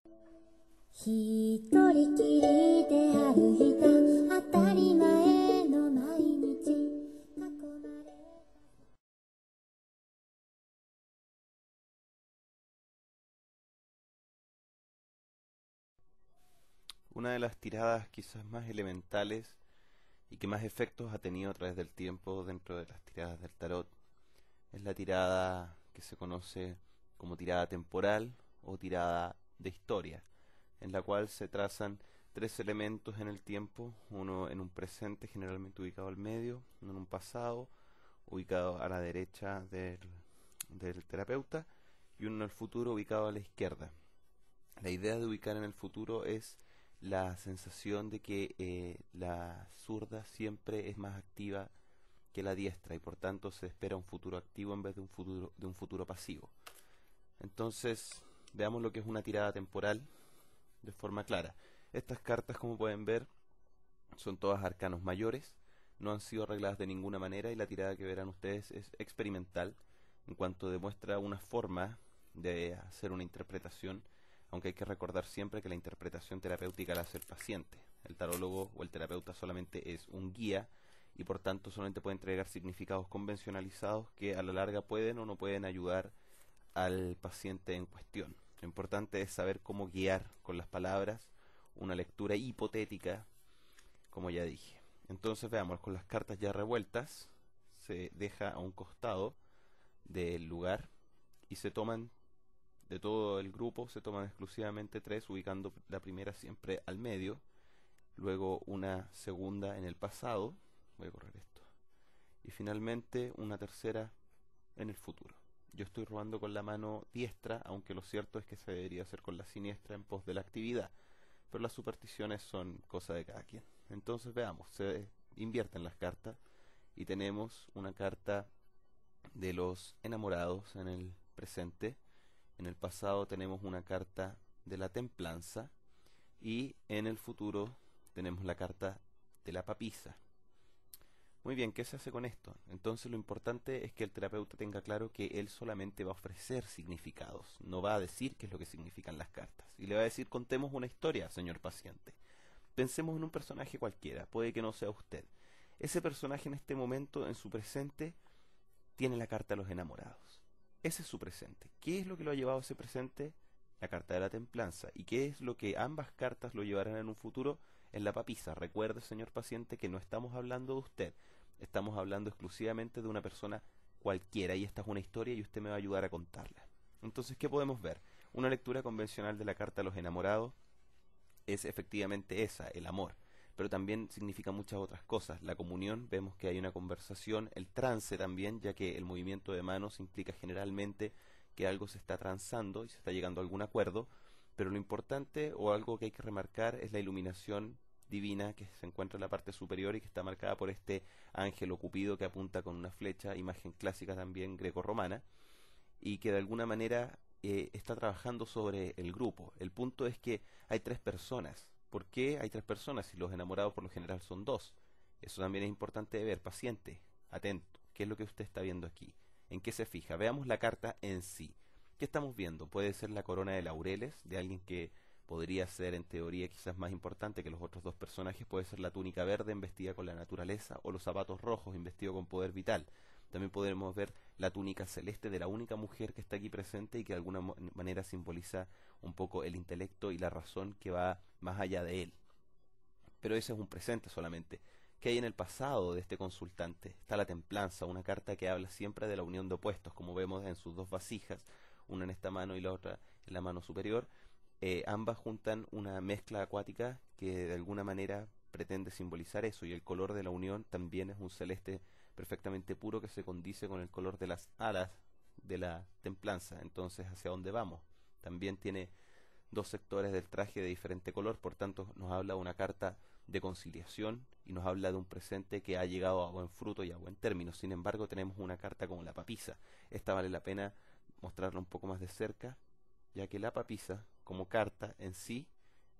一人きりである日が当たり前の毎日囲まれ。Una de las tiradas quizás más elementales y que más efectos ha tenido a través del tiempo dentro de las tiradas del tarot es la tirada que se conoce como tirada temporal o tirada de historia, en la cual se trazan tres elementos en el tiempo, uno en un presente generalmente ubicado al medio, uno en un pasado ubicado a la derecha del terapeuta y uno en el futuro ubicado a la izquierda. La idea de ubicar en el futuro es la sensación de que la zurda siempre es más activa que la diestra y por tanto se espera un futuro activo en vez de un futuro pasivo. Entonces, veamos lo que es una tirada temporal de forma clara. Estas cartas, como pueden ver, son todas arcanos mayores, no han sido arregladas de ninguna manera y la tirada que verán ustedes es experimental en cuanto demuestra una forma de hacer una interpretación, aunque hay que recordar siempre que la interpretación terapéutica la hace el paciente. El tarólogo o el terapeuta solamente es un guía y por tanto solamente puede entregar significados convencionalizados que a la larga pueden o no pueden ayudar al paciente en cuestión. Lo importante es saber cómo guiar con las palabras una lectura hipotética, como ya dije. Entonces veamos, con las cartas ya revueltas, se deja a un costado del lugar y se toman de todo el grupo, se toman exclusivamente tres, ubicando la primera siempre al medio, luego una segunda en el pasado, voy a correr esto, y finalmente una tercera en el futuro. Yo estoy robando con la mano diestra, aunque lo cierto es que se debería hacer con la siniestra en pos de la actividad, pero las supersticiones son cosa de cada quien. Entonces veamos, se invierten las cartas y tenemos una carta de los enamorados en el presente. En el pasado tenemos una carta de la templanza y en el futuro tenemos la carta de la papisa. Muy bien, ¿qué se hace con esto? Entonces lo importante es que el terapeuta tenga claro que él solamente va a ofrecer significados, no va a decir qué es lo que significan las cartas. Y le va a decir, contemos una historia, señor paciente. Pensemos en un personaje cualquiera, puede que no sea usted. Ese personaje en este momento, en su presente, tiene la carta de los enamorados. Ese es su presente. ¿Qué es lo que lo ha llevado a ese presente? La carta de la templanza. ¿Y qué es lo que ambas cartas lo llevarán en un futuro? En la papisa. Recuerde, señor paciente, que no estamos hablando de usted. Estamos hablando exclusivamente de una persona cualquiera y esta es una historia y usted me va a ayudar a contarla. Entonces, ¿qué podemos ver? Una lectura convencional de la carta de los enamorados es efectivamente esa, el amor. Pero también significa muchas otras cosas. La comunión, vemos que hay una conversación, el trance también, ya que el movimiento de manos implica generalmente que algo se está transando y se está llegando a algún acuerdo, pero lo importante o algo que hay que remarcar es la iluminación divina que se encuentra en la parte superior y que está marcada por este ángel o cupido que apunta con una flecha, imagen clásica también greco-romana, y que de alguna manera está trabajando sobre el grupo. El punto es que hay tres personas. ¿Por qué hay tres personas si los enamorados por lo general son dos? Eso también es importante de ver. Paciente, atento. ¿Qué es lo que usted está viendo aquí? ¿En qué se fija? Veamos la carta en sí. ¿Qué estamos viendo? Puede ser la corona de laureles de alguien que podría ser en teoría quizás más importante que los otros dos personajes. Puede ser la túnica verde investida con la naturaleza o los zapatos rojos investidos con poder vital. También podemos ver la túnica celeste de la única mujer que está aquí presente y que de alguna manera simboliza un poco el intelecto y la razón que va más allá de él. Pero ese es un presente solamente. ¿Qué hay en el pasado de este consultante? Está la templanza, una carta que habla siempre de la unión de opuestos, como vemos en sus dos vasijas, una en esta mano y la otra en la mano superior. Ambas juntan una mezcla acuática que de alguna manera pretende simbolizar eso, y el color de la unión también es un celeste perfectamente puro que se condice con el color de las alas de la templanza. Entonces, ¿hacia dónde vamos? También tiene dos sectores del traje de diferente color, por tanto nos habla de una carta de conciliación y nos habla de un presente que ha llegado a buen fruto y a buen término. Sin embargo, tenemos una carta como la papisa. Esta vale la pena mostrarla un poco más de cerca, ya que la papisa, como carta en sí,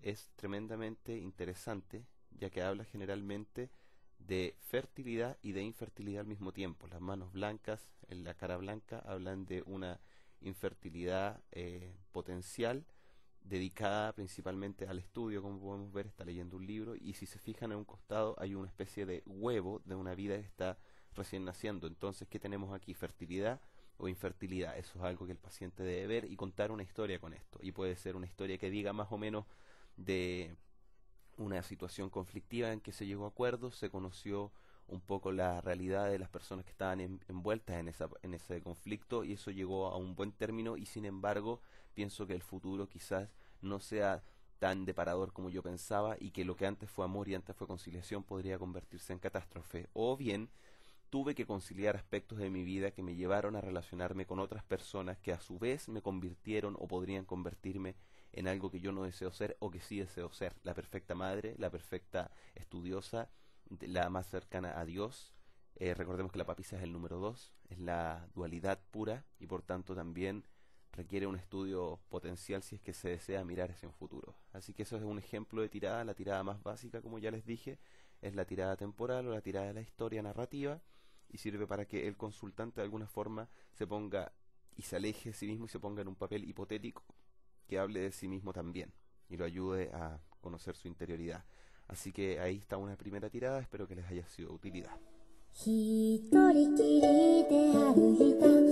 es tremendamente interesante, ya que habla generalmente de fertilidad y de infertilidad al mismo tiempo. Las manos blancas, en la cara blanca, hablan de una infertilidad potencial dedicada principalmente al estudio, como podemos ver, está leyendo un libro, y si se fijan en un costado hay una especie de huevo de una vida que está recién naciendo. Entonces, ¿qué tenemos aquí? ¿Fertilidad o infertilidad? Eso es algo que el paciente debe ver y contar una historia con esto. Y puede ser una historia que diga más o menos de una situación conflictiva en que se llegó a acuerdos, se conoció un poco la realidad de las personas que estaban envueltas en ese conflicto, y eso llegó a un buen término. Y sin embargo pienso que el futuro quizás no sea tan deparador como yo pensaba, y que lo que antes fue amor y antes fue conciliación podría convertirse en catástrofe. O bien tuve que conciliar aspectos de mi vida que me llevaron a relacionarme con otras personas que a su vez me convirtieron o podrían convertirme en algo que yo no deseo ser o que sí deseo ser: la perfecta madre, la perfecta estudiosa, la más cercana a Dios. Recordemos que la papisa es el número 2, es la dualidad pura, y por tanto también requiere un estudio potencial si es que se desea mirar hacia un futuro. Así que eso es un ejemplo de tirada. La tirada más básica, como ya les dije, es la tirada temporal o la tirada de la historia narrativa, y sirve para que el consultante de alguna forma se ponga y se aleje de sí mismo y se ponga en un papel hipotético que hable de sí mismo también y lo ayude a conocer su interioridad. Así que ahí está una primera tirada, espero que les haya sido de utilidad. 一人きりで歩いた